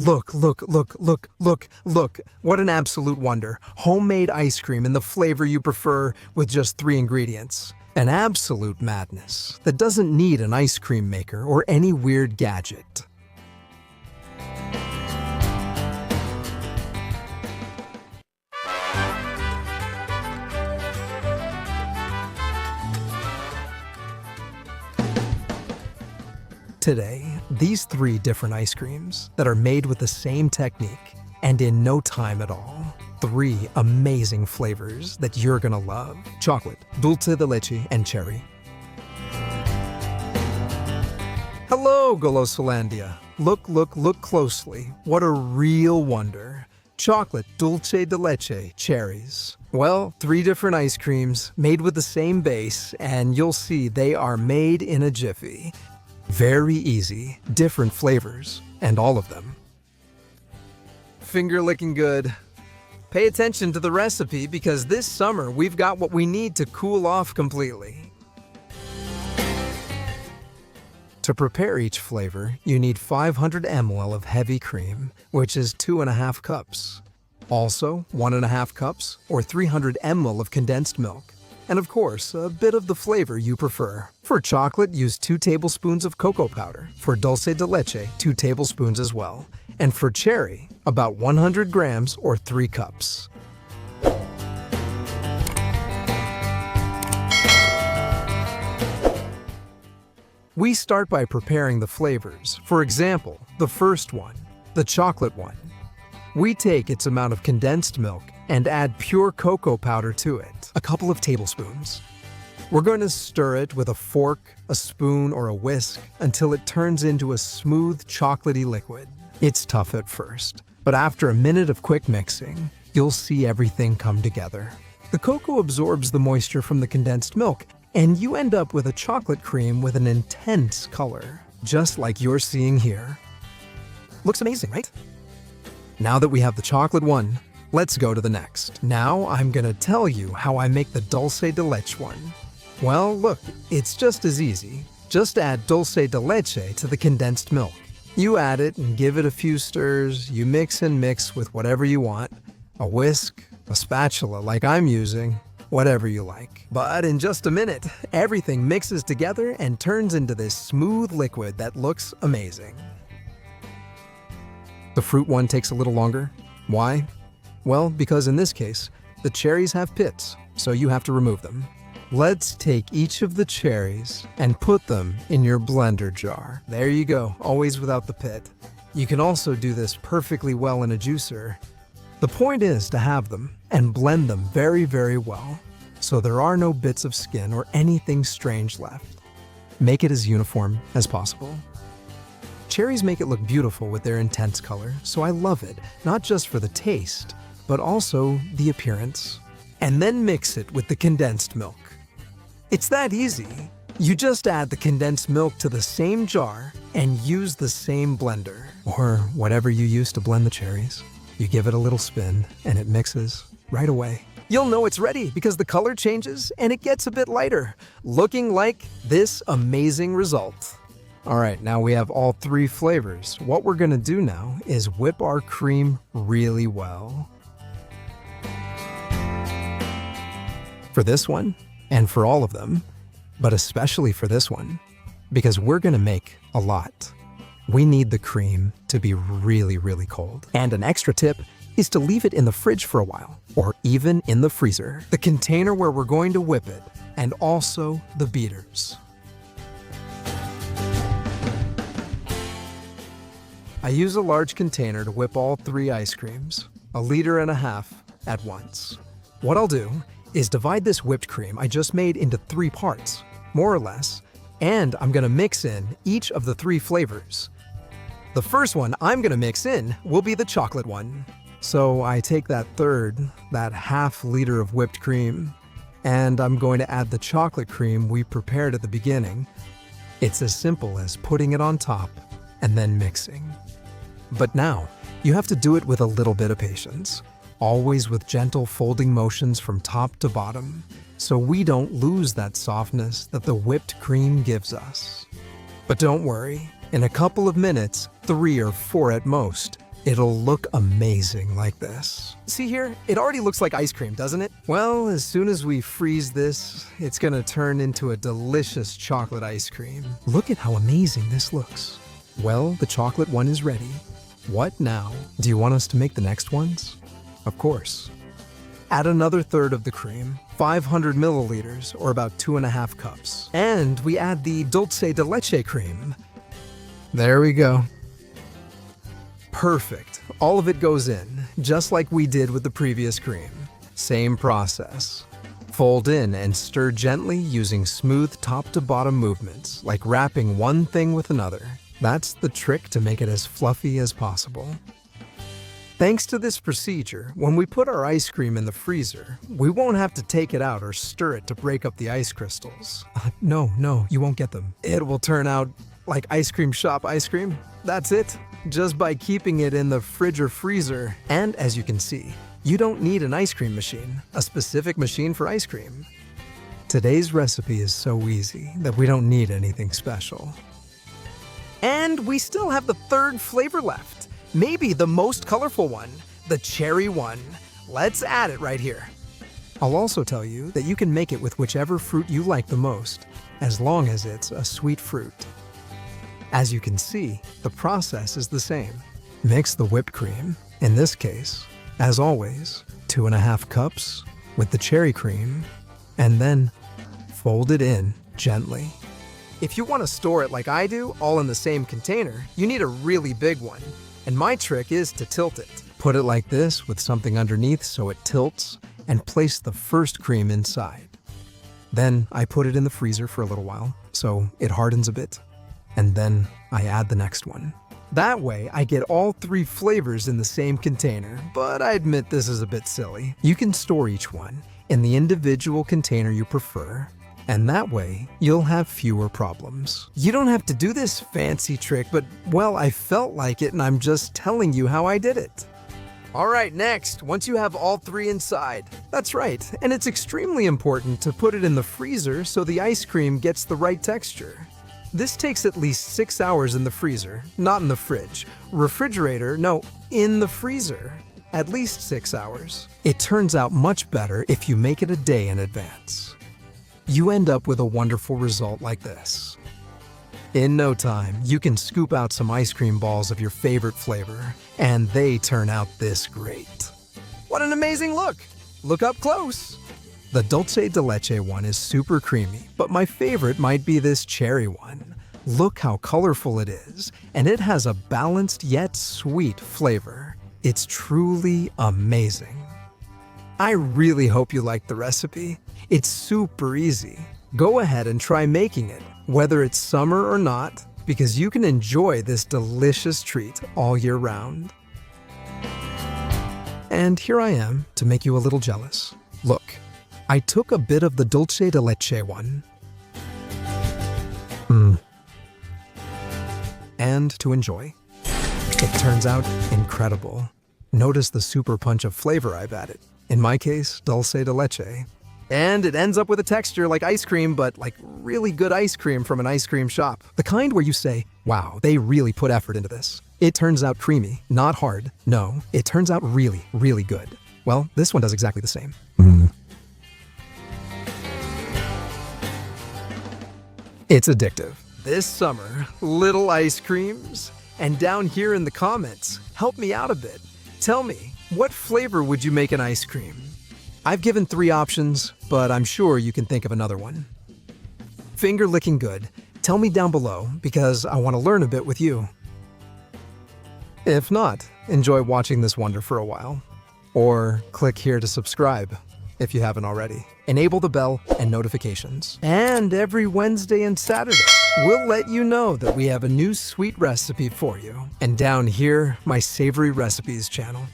Look, look, look, look, look, look. What an absolute wonder. Homemade ice cream in the flavor you prefer with just 3 ingredients. An absolute madness that doesn't need an ice cream maker or any weird gadget. Today, these 3 different ice creams that are made with the same technique and in no time at all. 3 amazing flavors that you're gonna love. Chocolate, dulce de leche, and cherry. Hello, Golosolandia. Look, look, look closely. What a real wonder. Chocolate, dulce de leche, cherries. Well, 3 different ice creams made with the same base, and you'll see they are made in a jiffy. Very easy, different flavors, and all of them. Finger licking good. Pay attention to the recipe because this summer we've got what we need to cool off completely. To prepare each flavor, you need 500 ml of heavy cream, which is 2.5 cups. Also, 1.5 cups or 300 ml of condensed milk. And of course, a bit of the flavor you prefer. For chocolate, use 2 tablespoons of cocoa powder. For dulce de leche, 2 tablespoons as well. And for cherry, about 100 grams or 3 cups. We start by preparing the flavors. For example, the first one, the chocolate one. We take its amount of condensed milk and add pure cocoa powder to it, a couple of tablespoons. We're going to stir it with a fork, a spoon, or a whisk until it turns into a smooth, chocolatey liquid. It's tough at first, but after a minute of quick mixing, you'll see everything come together. The cocoa absorbs the moisture from the condensed milk, and you end up with a chocolate cream with an intense color, just like you're seeing here. Looks amazing, right? Now that we have the chocolate one, let's go to the next. Now I'm gonna tell you how I make the dulce de leche one. Well, look, it's just as easy. Just add dulce de leche to the condensed milk. You add it and give it a few stirs. You mix and mix with whatever you want. A whisk, a spatula like I'm using, whatever you like. But in just a minute, everything mixes together and turns into this smooth liquid that looks amazing. The fruit one takes a little longer. Why? Well, because in this case, the cherries have pits, so you have to remove them. Let's take each of the cherries and put them in your blender jar. There you go, always without the pit. You can also do this perfectly well in a juicer. The point is to have them and blend them very, very well, so there are no bits of skin or anything strange left. Make it as uniform as possible. Cherries make it look beautiful with their intense color, so I love it, not just for the taste, but also the appearance. And then mix it with the condensed milk. It's that easy. You just add the condensed milk to the same jar and use the same blender, or whatever you use to blend the cherries. You give it a little spin and it mixes right away. You'll know it's ready because the color changes and it gets a bit lighter, looking like this amazing result. All right, now we have all 3 flavors. What we're gonna do now is whip our cream really well. For this one, and for all of them, but especially for this one, because we're gonna make a lot. We need the cream to be really, really cold. And an extra tip is to leave it in the fridge for a while, or even in the freezer. The container where we're going to whip it, and also the beaters. I use a large container to whip all 3 ice creams, 1.5 liters at once. What I'll do is divide this whipped cream I just made into 3 parts, more or less, and I'm gonna mix in each of the 3 flavors. The first one I'm gonna mix in will be the chocolate one. So I take that 1/3 liter of whipped cream, and I'm going to add the chocolate cream we prepared at the beginning. It's as simple as putting it on top and then mixing. But now, you have to do it with a little bit of patience, always with gentle folding motions from top to bottom, so we don't lose that softness that the whipped cream gives us. But don't worry, in a couple of minutes, 3 or 4 at most, It'll look amazing like this. See here? It already looks like ice cream, doesn't it? Well, as soon as we freeze this, it's gonna turn into a delicious chocolate ice cream. Look at how amazing this looks. Well, the chocolate one is ready. What now? Do you want us to make the next ones? Of course. Add another third of the cream, 500 milliliters, or about 2.5 cups. And we add the dulce de leche cream. There we go. Perfect. All of it goes in, just like we did with the previous cream. Same process. Fold in and stir gently using smooth top-to-bottom movements, like wrapping one thing with another. That's the trick to make it as fluffy as possible. Thanks to this procedure, when we put our ice cream in the freezer, we won't have to take it out or stir it to break up the ice crystals. No, you won't get them. It will turn out like ice cream shop ice cream. That's it. Just by keeping it in the fridge or freezer. And as you can see, you don't need an ice cream machine, a specific machine for ice cream. Today's recipe is so easy that we don't need anything special. And we still have the third flavor left. Maybe the most colorful one, the cherry one. Let's add it right here. I'll also tell you that you can make it with whichever fruit you like the most, as long as it's a sweet fruit. As you can see, the process is the same. Mix the whipped cream, in this case, as always, 2.5 cups with the cherry cream, and then fold it in gently. If you want to store it like I do, all in the same container, you need a really big one. And my trick is to tilt it. Put it like this with something underneath so it tilts, and place the first cream inside. Then I put it in the freezer for a little while, so it hardens a bit. And then I add the next one. That way, I get all 3 flavors in the same container, but I admit this is a bit silly. You can store each one in the individual container you prefer, and that way, you'll have fewer problems. You don't have to do this fancy trick, but, well, I felt like it and I'm just telling you how I did it. Alright, next, once you have all 3 inside. That's right, and it's extremely important to put it in the freezer so the ice cream gets the right texture. This takes at least 6 hours in the freezer, not in the fridge. Refrigerator, no, in the freezer. At least 6 hours. It turns out much better if you make it a day in advance. You end up with a wonderful result like this. In no time, you can scoop out some ice cream balls of your favorite flavor, and they turn out this great. What an amazing look! Look up close! The dulce de leche one is super creamy, but my favorite might be this cherry one. Look how colorful it is, and it has a balanced yet sweet flavor. It's truly amazing. I really hope you liked the recipe. It's super easy. Go ahead and try making it, whether it's summer or not, because you can enjoy this delicious treat all year round. And here I am to make you a little jealous. Look. I took a bit of the dulce de leche one. And to enjoy. It turns out incredible. Notice the super punch of flavor I've added. In my case, dulce de leche. And it ends up with a texture like ice cream, but like really good ice cream from an ice cream shop. The kind where you say, wow, they really put effort into this. It turns out creamy, not hard. No, it turns out really, really good. Well, this one does exactly the same. It's addictive. This summer, little ice creams. And down here in the comments, help me out a bit. Tell me, what flavor would you make an ice cream? I've given 3 options, but I'm sure you can think of another one. Finger licking good. Tell me down below, because I want to learn a bit with you. If not, enjoy watching this wonder for a while. Or click here to subscribe, if you haven't already. Enable the bell and notifications. And every Wednesday and Saturday, we'll let you know that we have a new sweet recipe for you. And down here, my Savory Recipes channel.